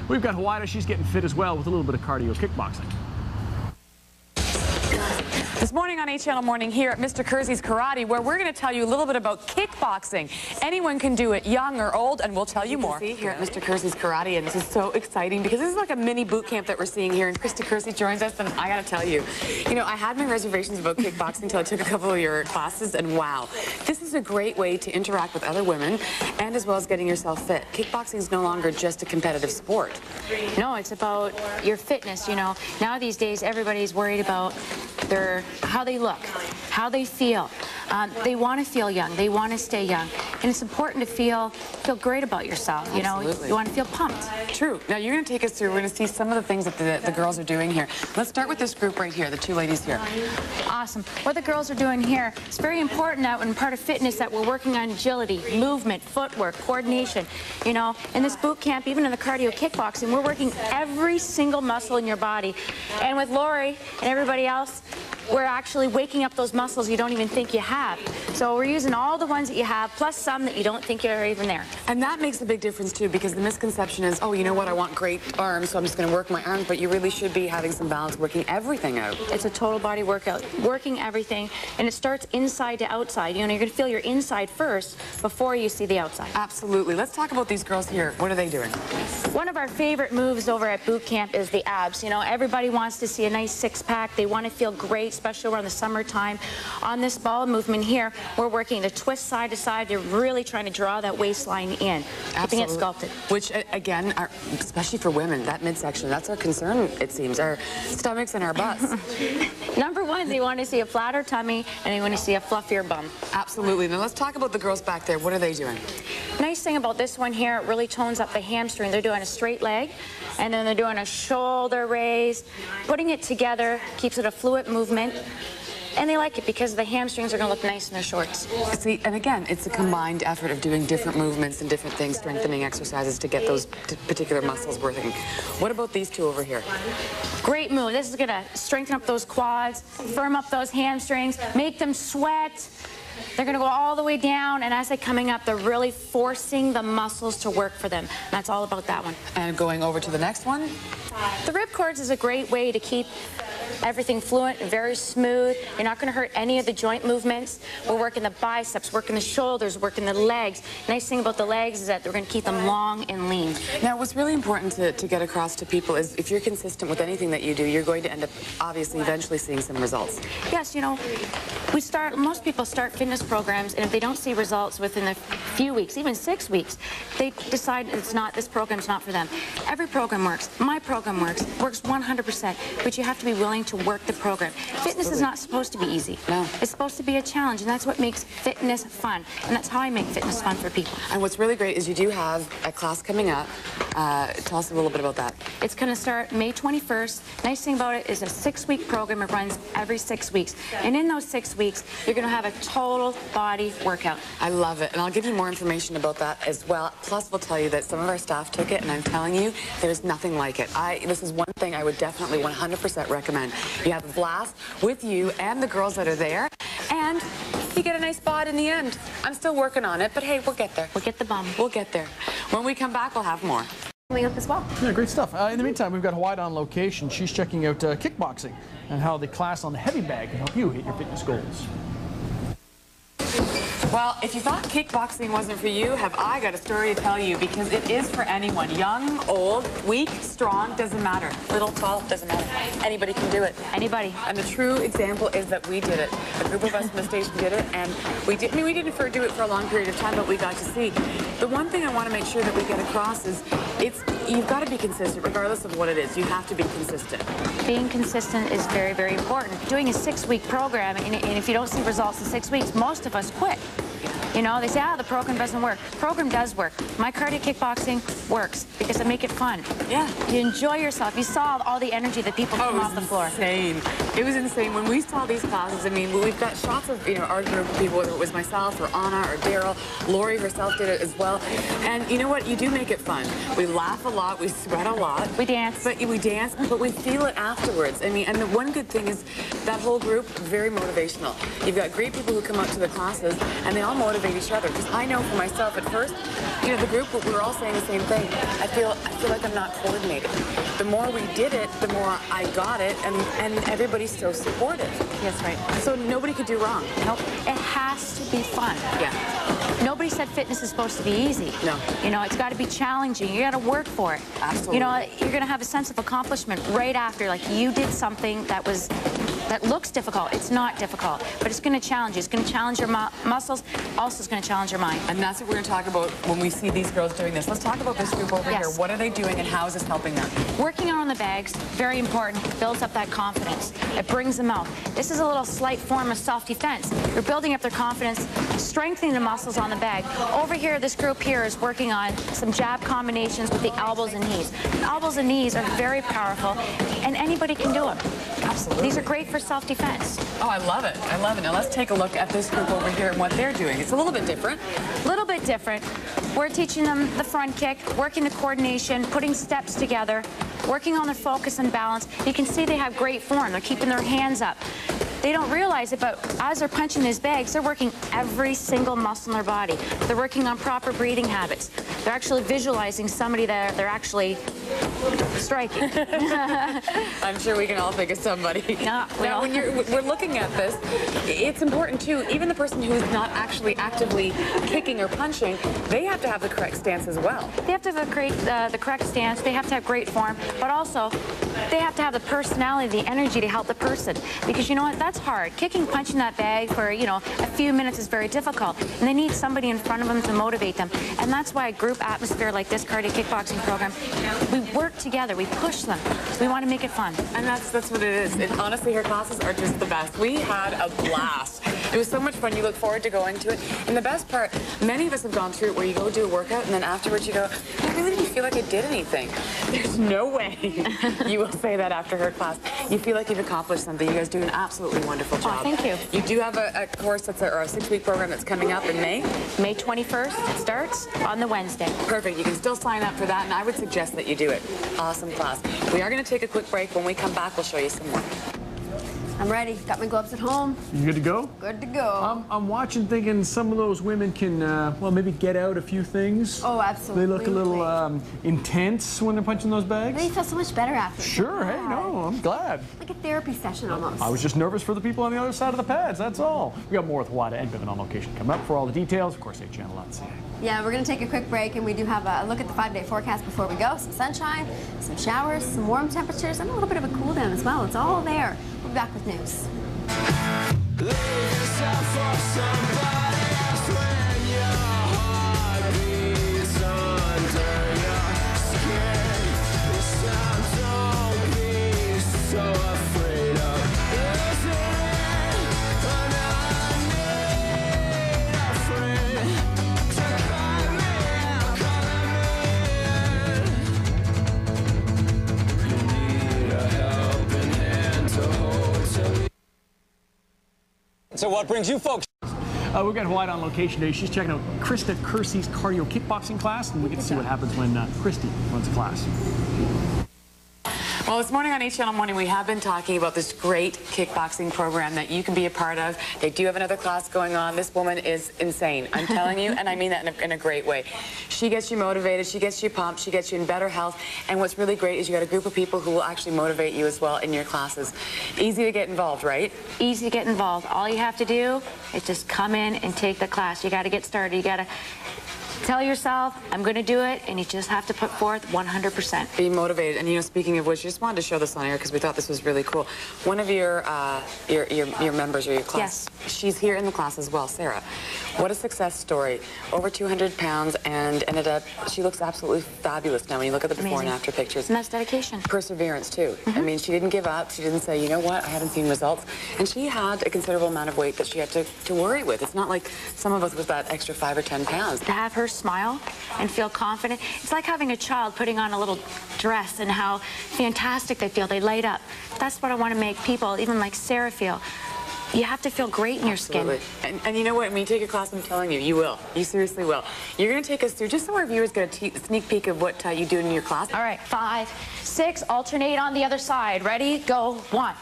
We've got Houida. She's getting fit as well with a little bit of cardio kickboxing. This morning on 8 Channel Morning here at Mr. Kersey's Karate, where we're going to tell you a little bit about kickboxing. Anyone can do it, young or old, and we'll tell you more. See here at Mr. Kersey's Karate, and this is so exciting because this is like a mini boot camp that we're seeing here, and Krista Kersey joins us, and I got to tell you, I had my reservations about kickboxing until I took a couple of your classes, and wow, this is a great way to interact with other women, and as well as getting yourself fit. Kickboxing is no longer just a competitive sport. No, it's about your fitness, Now these days, everybody's worried about how they look, how they feel. They want to feel young. They want to stay young. And it's important to feel great about yourself, Absolutely. You want to feel pumped. True. Now, you're going to take us through, we're going to see some of the things that the girls are doing here. Let's start with this group right here, the two ladies here. Awesome. What the girls are doing here, it's very important that when part of fitness that we're working on agility, movement, footwork, coordination. In this boot camp, even in the cardio kickboxing, we're working every single muscle in your body. And with Lori and everybody else, we're actually waking up those muscles you don't even think you have. So we're using all the ones that you have, plus some that you don't think are even there. And that makes a big difference, too, because the misconception is, oh, you know what, I want great arms, so I'm just going to work my arms, but you really should be having some balance, working everything out. It's a total body workout, working everything, and it starts inside to outside. You're going to feel your inside first before you see the outside. Absolutely. Let's talk about these girls here. What are they doing? One of our favorite moves over at boot camp is the abs. Everybody wants to see a nice six-pack. They want to feel great, especially around the summertime. On this ball movement here, we're working the twist side to side. They're really trying to draw that waistline in, keeping it sculpted. Which, again, especially for women, that midsection, that's our concern, it seems, our stomachs and our butts. Number one, they want to see a flatter tummy, and they want to see a fluffier bum. Absolutely. Now, let's talk about the girls back there. What are they doing? Nice thing about this one here, it really tones up the hamstring. They're doing a straight leg, and then they're doing a shoulder raise. Putting it together keeps it a fluid movement. And they like it because the hamstrings are going to look nice in their shorts. See, and again, it's a combined effort of doing different movements and different things, strengthening exercises to get those particular muscles working. What about these two over here? Great move. This is going to strengthen up those quads, firm up those hamstrings, make them sweat. They're going to go all the way down, and as they're coming up, they're really forcing the muscles to work for them. That's all about that one. And going over to the next one? The ripcords is a great way to keep everything fluent and very smooth. You're not going to hurt any of the joint movements. We're working the biceps, working the shoulders, working the legs. Nice thing about the legs is that we're going to keep them long and lean. Now, what's really important to get across to people is if you're consistent with anything that you do, you're going to end up, obviously, eventually seeing some results. Yes, most people start fitness programs, and if they don't see results within a few weeks, even 6 weeks, they decide this program's not for them. Every program works. My program works 100%, but you have to be willing to work the program. Fitness is not supposed to be easy. No. It's supposed to be a challenge, and that's what makes fitness fun, and that's how I make fitness fun for people. And what's really great is you do have a class coming up. Tell us a little bit about that. It's going to start May 21st. Nice thing about it is a 6-week program. It runs every 6 weeks, and in those 6 weeks, you're going to have a total body workout. I love it, and I'll give you more information about that as well. Plus, we'll tell you that some of our staff took it, and I'm telling you, there's nothing like it. This is one thing I would definitely 100% recommend. You have a blast with you and the girls that are there, and you get a nice bod in the end. I'm still working on it, but hey, we'll get there. We'll get the bum. We'll get there. When we come back, we'll have more. Coming up as well. Yeah, great stuff. In the meantime, we've got Houida on location. She's checking out kickboxing and how the class on the heavy bag can help you hit your fitness goals. Well, if you thought kickboxing wasn't for you, have I got a story to tell you, because it is for anyone. Young, old, weak, strong, doesn't matter. Little, tall, doesn't matter. Anybody can do it. Anybody. And the true example is that we did it. A group of us in the station did it, and we didn't do it for a long period of time, but we got to see. The one thing I want to make sure that we get across is you've got to be consistent, regardless of what it is. You have to be consistent. Being consistent is very, very important. Doing a 6-week program, and if you don't see results in 6 weeks, most of us quit. They say, the program doesn't work. The program does work. My cardio kickboxing works because I make it fun. Yeah. You enjoy yourself. You saw all the energy that people come off the floor. Insane. It was insane. When we saw these classes, I mean, we've got shots of, our group of people, whether it was myself or Anna or Daryl. Lori herself did it as well. And you know what? You do make it fun. We laugh a lot. We sweat a lot. We dance. But we feel it afterwards. I mean, and the one good thing is that whole group, very motivational. You've got great people who come up to the classes, and they all motivate motivate each other. Because I know for myself at first, you know, the group, we were all saying the same thing. I feel like I'm not coordinated. The more we did it, the more I got it, and everybody's so supportive. Yes, right. So nobody could do wrong. Nope. It has to be fun. Yeah. Nobody said fitness is supposed to be easy. No. You know, it's got to be challenging. You got to work for it. Absolutely. You know, you're going to have a sense of accomplishment right after, like you did something that looks difficult. It's not difficult, but it's going to challenge you. It's going to challenge your muscles. Also, it's going to challenge your mind. And that's what we're going to talk about when we see these girls doing this. Let's talk about this group over here. What are they doing and how is this helping them? Working on the bags, very important. It builds up that confidence. It brings them out. This is a little slight form of self-defense. You're building up their confidence, strengthening the muscles on the bag. Over here, this group here is working on some jab combinations with the elbows and knees. Elbows and knees are very powerful, and anybody can do them. Absolutely. These are great for self-defense. Oh, I love it. I love it. Now let's take a look at this group over here and what they're doing. It's a little bit different. A little bit different. We're teaching them the front kick, working the coordination, putting steps together, working on their focus and balance. You can see they have great form. They're keeping their hands up. They don't realize it, but as they're punching these bags, they're working every single muscle in their body. They're working on proper breathing habits. They're actually visualizing somebody that they're actually striking. I'm sure we can all think of somebody. Yeah, now, when we're looking at this, it's important too. Even the person who's not actually actively kicking or punching, they have to have the correct stance as well. They have to have the correct stance. They have to have great form, but also they have to have the personality, the energy to help the person. Because you know what? That's hard. Kicking, punching that bag for, you know, a few minutes is very difficult. And they need somebody in front of them to motivate them. And that's why a group atmosphere like this cardio kickboxing program, we work together. We push them. We want to make it fun. And that's what it is. And honestly, her classes are just the best. We had a blast. It was so much fun. You look forward to going to it. And the best part, many of us have gone through it where you go do a workout and then afterwards you go, I really didn't feel like I did anything. There's no way you will say that after her class. You feel like you've accomplished something. You guys do an absolutely wonderful job. Oh, thank you. You do have a course or a 6-week program that's coming up in May? May 21st. It starts on the Wednesday. Perfect. You can still sign up for that, and I would suggest that you do it. Awesome class. We are going to take a quick break. When we come back, we'll show you some more. I'm ready. Got my gloves at home. You good to go? Good to go. I'm watching, thinking some of those women can, well, maybe get out a few things. Oh, absolutely. They look a little intense when they're punching those bags. They feel so much better after. Sure, hey, no, I'm glad. Like a therapy session almost. I was just nervous for the people on the other side of the pads, that's all. We got more with Houida and Vivian on location coming up. For all the details, of course, channel.ca. Yeah, we're going to take a quick break, and we do have a look at the 5-day forecast before we go. Some sunshine, some showers, some warm temperatures, and a little bit of a cool down as well. It's all there. We'll be back with news. So what brings you folks? We've got Houida on location today. She's checking out Krista Kersey's cardio kickboxing class, and we get to see what happens when Christy runs a class. Well, this morning on Channel Morning, we have been talking about this great kickboxing program that you can be a part of. They do have another class going on. This woman is insane. I'm telling you, and I mean that in a great way. She gets you motivated, she gets you pumped, she gets you in better health, and what's really great is you got a group of people who will actually motivate you as well in your classes. Easy to get involved, right? Easy to get involved. All you have to do is just come in and take the class. You got to get started. You got to tell yourself, I'm going to do it, and you just have to put forth 100%. Be motivated. And, you know, speaking of which, I just wanted to show this on air because we thought this was really cool. One of your members or your class, yes, she's here in the class as well, Sarah. What a success story. Over 200 pounds and ended up, she looks absolutely fabulous now when you look at the before and after pictures. And that's dedication. Perseverance, too. I mean, she didn't give up. She didn't say, you know what, I haven't seen results. And she had a considerable amount of weight that she had to worry with. It's not like some of us with that extra 5 or 10 pounds. To have her smile and feel confident, it's like having a child putting on a little dress and how fantastic they feel. They light up. That's what I want to make people, even like Sarah, feel. You have to feel great in your skin. And you know what? When you take a class, I'm telling you, you will. You seriously will. You're going to take us through, just so our viewers get a sneak peek of what you do in your class. All right, 5, 6, alternate on the other side. Ready? Go. 1,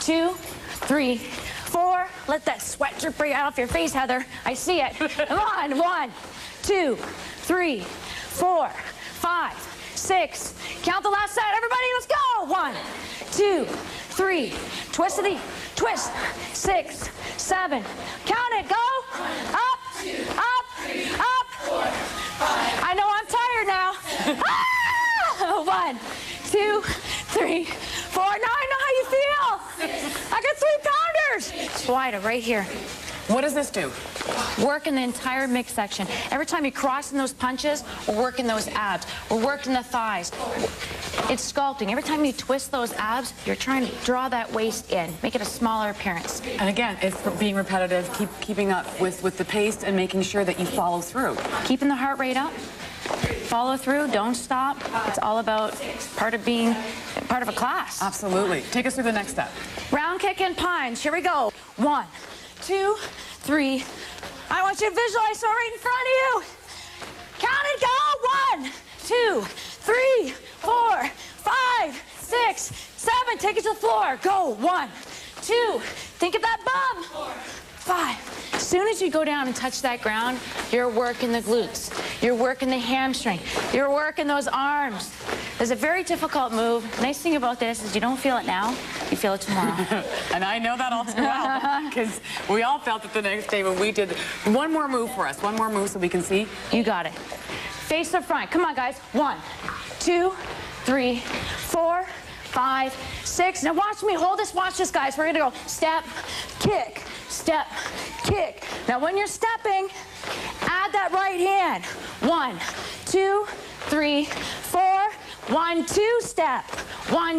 2, 3, 4. Let that sweat drip right off your face, Heather. I see it. Come on. 1, 2, 3, 4, 5, 6. Count the last set. Everybody, let's go. 1, 2, 3. Twist to the twist. 6, 7. Count it. Go. Up, up, up. I know I'm tired now. Ah! 1, 2, 3, 4. Now I know how you feel. I got 3 pounders. Houida, right here. What does this do? Working the entire midsection. Every time you cross in those punches, we're working those abs. We're working the thighs. It's sculpting. Every time you twist those abs, you're trying to draw that waist in, make it a smaller appearance. And again, it's being repetitive, keeping up with the pace and making sure that you follow through. Keeping the heart rate up. Follow through. Don't stop. It's all about part of being part of a class. Absolutely. Take us through the next step. Round kick and punch. Here we go. 1, 2, 3. I want you to visualize so right in front of you. Count it, go. 1, 2, 3, 4, 5, 6, 7. Take it to the floor. Go. 1, 2. Think of that bum. 5. As soon as you go down and touch that ground, you're working the glutes. You're working the hamstring. You're working those arms. It's a very difficult move. Nice thing about this is you don't feel it now, you feel it tomorrow. And I know that all too well, because we all felt it the next day when we did. One more move for us. One more move so we can see. You got it. Face the front. Come on, guys. 1, 2, 3, 4, 5, 6. Now watch me. Hold this. Watch this, guys. We're going to go step, kick, step, kick. Now when you're stepping, add that right hand. 1, 2, 3, 4. 1, 2, step. 1,